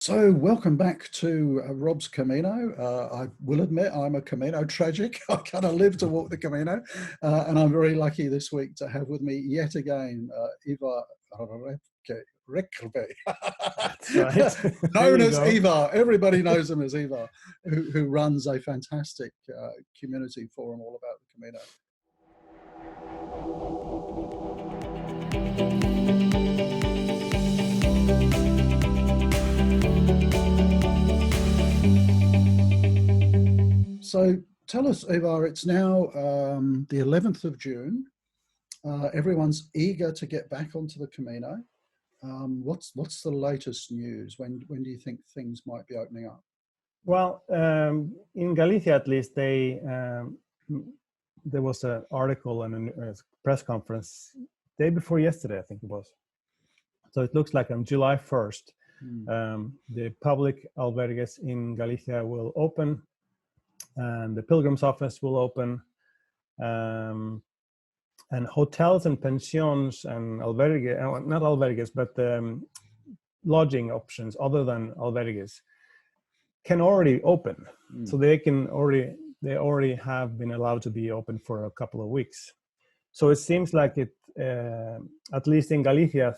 So welcome back to Rob's Camino. I will admit I'm a Camino tragic. I kind of live to walk the Camino, and I'm very lucky this week to have with me yet again Ivar Rekve, That's right. known as Ivar. Everybody knows him as Ivar, who runs a fantastic community forum all about the Camino. So tell us, Ivar, it's now the 11th of June. Everyone's eager to get back onto the Camino. What's the latest news? When do you think things might be opening up? Well, in Galicia, at least, there was an article and a press conference day before yesterday, I think it was. So it looks like on July 1st, the public albergues in Galicia will open, and the Pilgrims office will open, and hotels and pensions and albergues, not albergues, but lodging options other than albergues can already open. So they already have been allowed to be open for a couple of weeks. So it seems like it, at least in Galicia,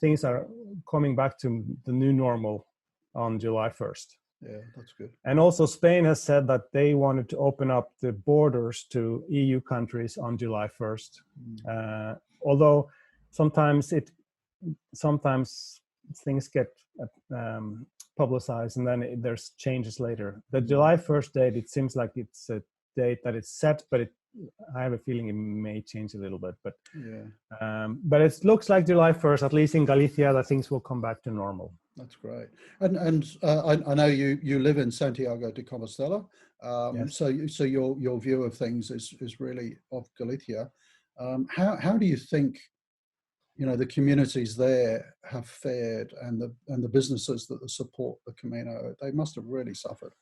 things are coming back to the new normal on July 1st. Yeah, that's good. And also Spain has said that they wanted to open up the borders to EU countries on July 1st. Although sometimes things get publicized and then there's changes later. The July 1st date, it seems like it's a date that is set, but I have a feeling it may change a little bit. But but it looks like July 1st, at least in Galicia, that things will come back to normal. That's great. And I know you live in Santiago de Compostela, Yes. so your view of things is really of Galicia. How do you think, the communities there have fared, and the businesses that support the Camino? They must have really suffered.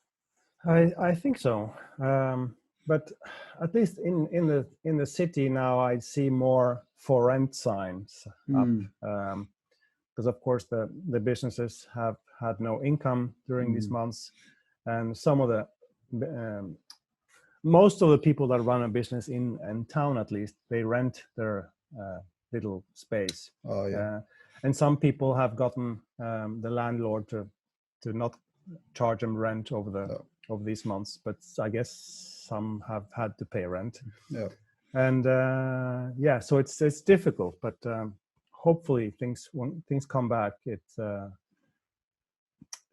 I think so. But at least in the city now, I see more for rent signs up, because of course the businesses have had no income during these months, and some of the most of the people that run a business in town, at least, they rent their little space. Oh yeah. And some people have gotten the landlord to not charge them rent over these months, but I guess some have had to pay rent. Yeah. And so it's difficult, but hopefully when things come back,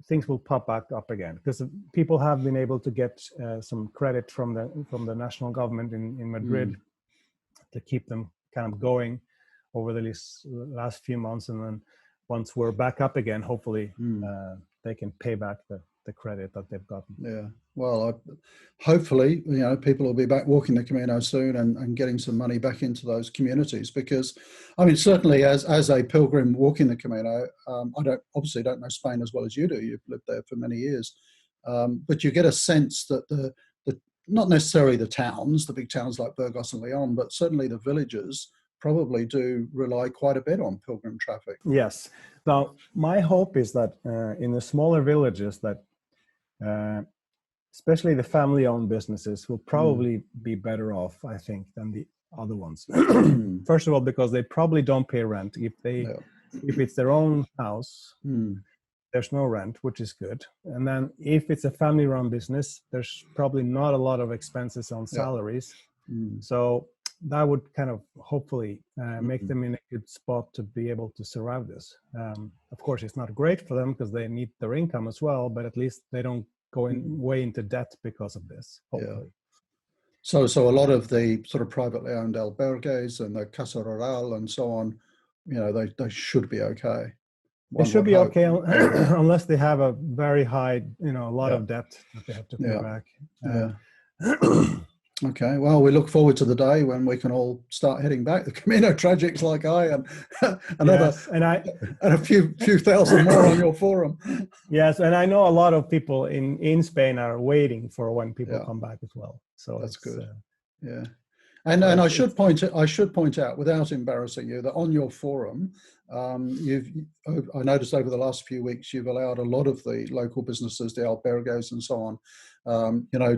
things will pop back up again, because people have been able to get some credit from the national government in Madrid to keep them kind of going over the last few months, and then once we're back up again, hopefully they can pay back the credit that they've gotten. Yeah. Well, hopefully, people will be back walking the Camino soon and getting some money back into those communities, because, I mean, certainly as a pilgrim walking the Camino, I obviously don't know Spain as well as you do. You've lived there for many years, but you get a sense that the not necessarily the towns, the big towns like Burgos and Leon, but certainly the villages probably do rely quite a bit on pilgrim traffic. Yes. Now, my hope is that in the smaller villages, that especially the family-owned businesses will probably be better off, I think, than the other ones. First of all, because they probably don't pay rent. If it's their own house, there's no rent, which is good. And then if it's a family-run business, there's probably not a lot of expenses on salaries. So that would kind of hopefully make them in a good spot to be able to survive this. Of course, it's not great for them because they need their income as well, but at least they don't go way into debt because of this, hopefully. So a lot of the sort of privately owned albergues and the Casa Rural and so on, they should be okay. They should be okay unless they have a very high, a lot of debt that they have to pay back. Okay, well, we look forward to the day when we can all start heading back. The Camino tragics like I and and a few thousand more on your forum. Yes, and I know a lot of people in Spain are waiting for when people come back as well. So that's good. And I should point out, without embarrassing you, that on your forum I noticed over the last few weeks, you've allowed a lot of the local businesses, the albergos and so on,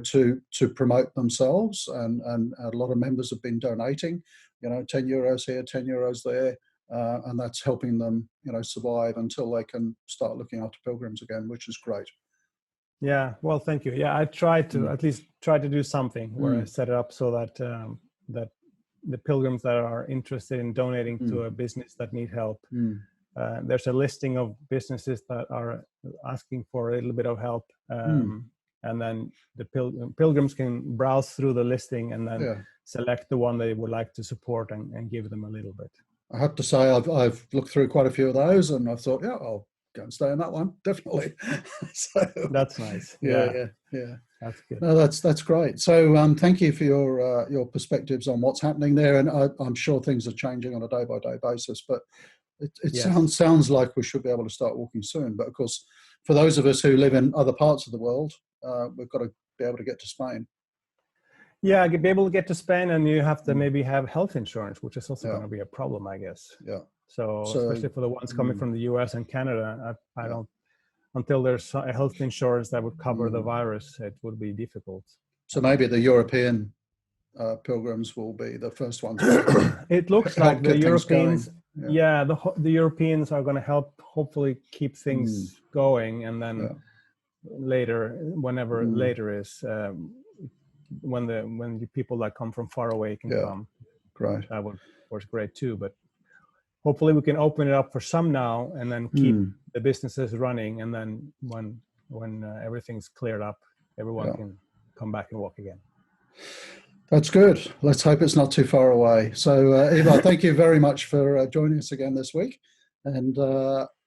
to promote themselves, and a lot of members have been donating, 10 euros here, 10 euros there, and that's helping them, survive until they can start looking after pilgrims again, which is great. Yeah, well, thank you. Yeah, I try to at least try to do something where I set it up so that that the pilgrims that are interested in donating to a business that need help, there's a listing of businesses that are asking for a little bit of help, and then the pilgrims can browse through the listing and then select the one they would like to support and give them a little bit. I have to say I've looked through quite a few of those, and I thought, I'll go and stay in that one, definitely. So that's nice. Yeah. That's good. No, that's great. So thank you for your perspectives on what's happening there, and I'm sure things are changing on a day-by-day basis. But it sounds like we should be able to start walking soon. But of course, for those of us who live in other parts of the world, we've got to be able to get to Spain. Yeah, be able to get to Spain, and you have to maybe have health insurance, which is also going to be a problem, I guess. Yeah. So especially for the ones coming from the US and Canada, I don't. Until there's a health insurance that would cover the virus, it would be difficult. So maybe the European pilgrims will be the first ones. It looks like the Europeans, the Europeans are going to help hopefully keep things going, and then later, whenever later is, when the people that come from far away can come. Great. That would, of course, great too, but hopefully we can open it up for some now and then keep the businesses running. And then when everything's cleared up, everyone can come back and walk again. That's good. Let's hope it's not too far away. So Ivar, thank you very much for joining us again this week. And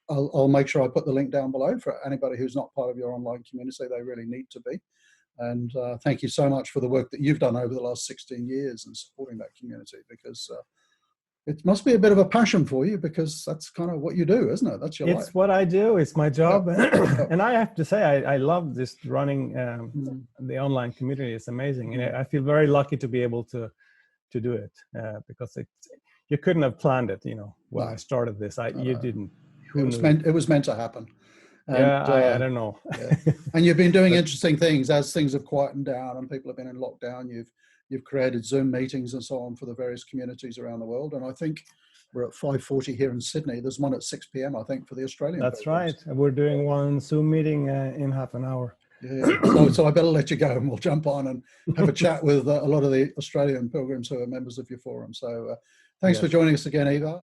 I'll make sure I put the link down below for anybody who's not part of your online community. They really need to be. And thank you so much for the work that you've done over the last 16 years in supporting that community, because it must be a bit of a passion for you, because that's kind of what you do, isn't it? That's your life. It's what I do. It's my job. And I have to say, I love this running the online community. It's amazing. And I feel very lucky to be able to do it, because you couldn't have planned it, when I started this. You didn't. It was meant to happen. And, I don't know. And you've been doing interesting things as things have quietened down and people have been in lockdown. You've created Zoom meetings and so on for the various communities around the world. And I think we're at 5:40 here in Sydney. There's one at 6 p.m, I think, for the Australian. That's right. We're doing one Zoom meeting in half an hour. Yeah. So I better let you go, and we'll jump on and have a chat with a lot of the Australian pilgrims who are members of your forum. So thanks for joining us again, Ivar.